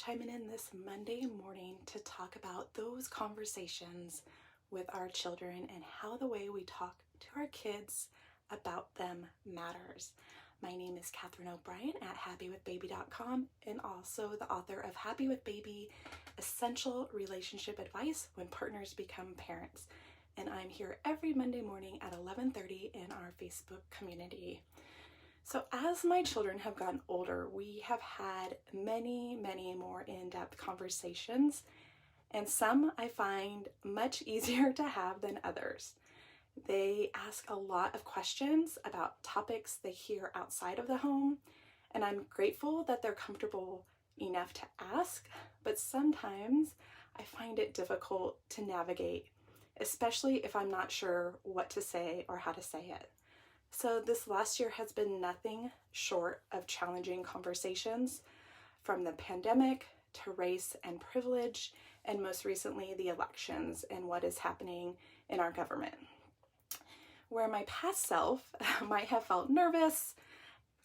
chiming in this Monday morning to talk about those conversations with our children and how the way we talk to our kids about them matters. My name is Catherine O'Brien at happywithbaby.com and also the author of Happy with Baby, Essential Relationship Advice When Partners Become Parents. And I'm here every Monday morning at 11:30 in our Facebook community. So as my children have gotten older, we have had many more in-depth conversations, and some I find much easier to have than others. They ask a lot of questions about topics they hear outside of the home, and I'm grateful that they're comfortable enough to ask, but sometimes I find it difficult to navigate, especially if I'm not sure what to say or how to say it. So this last year has been nothing short of challenging conversations, from the pandemic to race and privilege, and most recently the elections and what is happening in our government. Where my past self might have felt nervous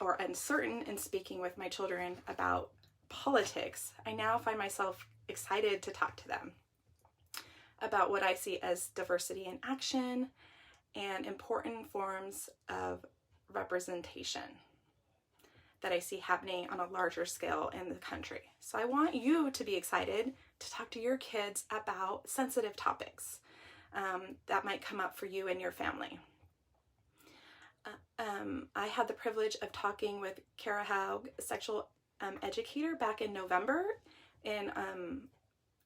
or uncertain in speaking with my children about politics, I now find myself excited to talk to them about what I see as diversity in action and important forms of representation that I see happening on a larger scale in the country. So I want you to be excited to talk to your kids about sensitive topics that might come up for you and your family. I had the privilege of talking with Kara Haug, a sexual educator, back in November in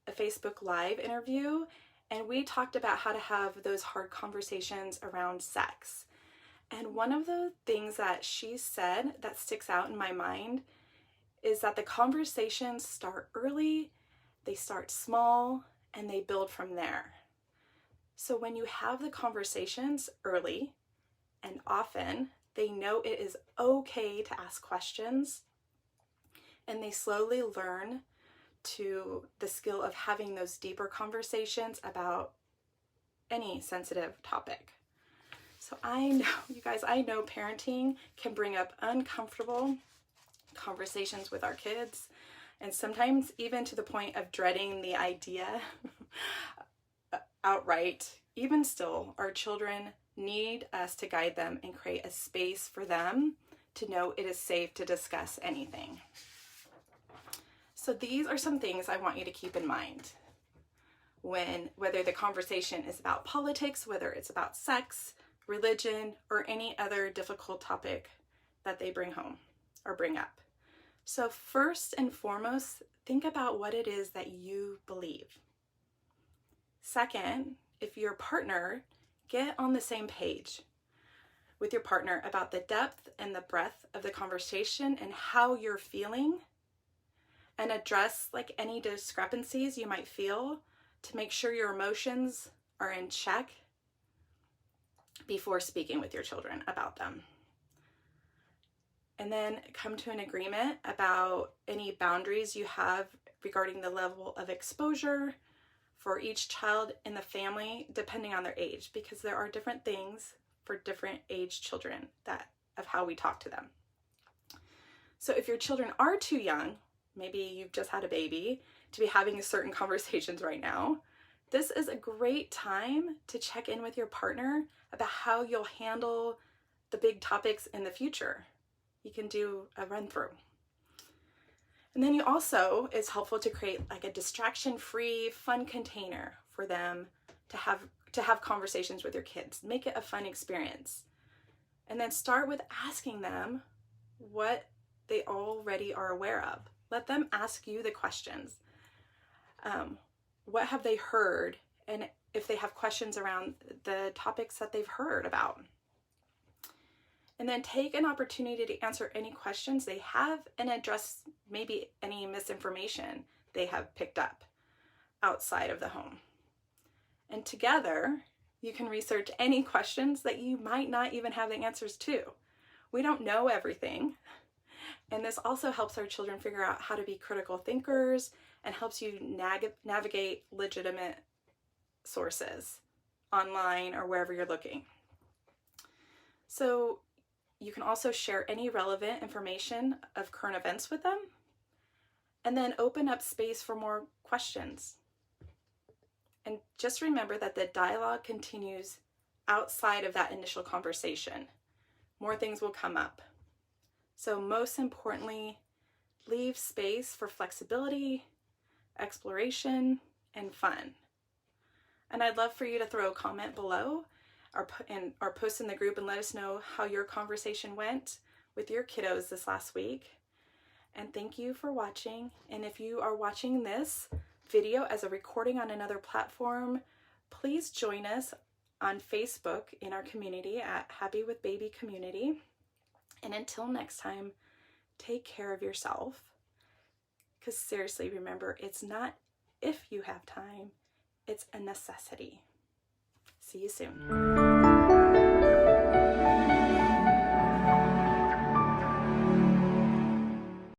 a Facebook Live interview, and we talked about how to have those hard conversations around sex. And one of the things that she said that sticks out in my mind is that the conversations start early, they start small, and they build from there. So when you have the conversations early and often, they know it is okay to ask questions, and they slowly learn to the skill of having those deeper conversations about any sensitive topic. So I know, you guys, I know parenting can bring up uncomfortable conversations with our kids, and sometimes even to the point of dreading the idea outright. Even still, our children need us to guide them and create a space for them to know it is safe to discuss anything. So these are some things I want you to keep in mind whether the conversation is about politics, whether it's about sex, religion, or any other difficult topic that they bring home or bring up. So first and foremost, think about what it is that you believe. Second, if you're a partner, get on the same page with your partner about the depth and the breadth of the conversation and how you're feeling, and address any discrepancies you might feel to make sure your emotions are in check before speaking with your children about them. And then come to an agreement about any boundaries you have regarding the level of exposure for each child in the family, depending on their age, because there are different things for different age children of how we talk to them. So if your children are too young, maybe you've just had a baby, to be having certain conversations right now, this is a great time to check in with your partner about how you'll handle the big topics in the future. You can do a run through. And then it's helpful to create a distraction-free, fun container for them to have conversations with your kids. Make it a fun experience. And then start with asking them what they already are aware of. Let them ask you the questions. What have they heard? And if they have questions around the topics that they've heard about. And then take an opportunity to answer any questions they have and address maybe any misinformation they have picked up outside of the home. And together, you can research any questions that you might not even have the answers to. We don't know everything. And this also helps our children figure out how to be critical thinkers and helps you navigate legitimate sources online or wherever you're looking. So you can also share any relevant information of current events with them. And then open up space for more questions. And just remember that the dialogue continues outside of that initial conversation. More things will come up. So most importantly, leave space for flexibility, exploration, and fun. And I'd love for you to throw a comment below or post in the group and let us know how your conversation went with your kiddos this last week. And thank you for watching. And if you are watching this video as a recording on another platform, please join us on Facebook in our community at Happy with Baby Community. And until next time, take care of yourself. Because seriously, remember, it's not if you have time, it's a necessity. See you soon.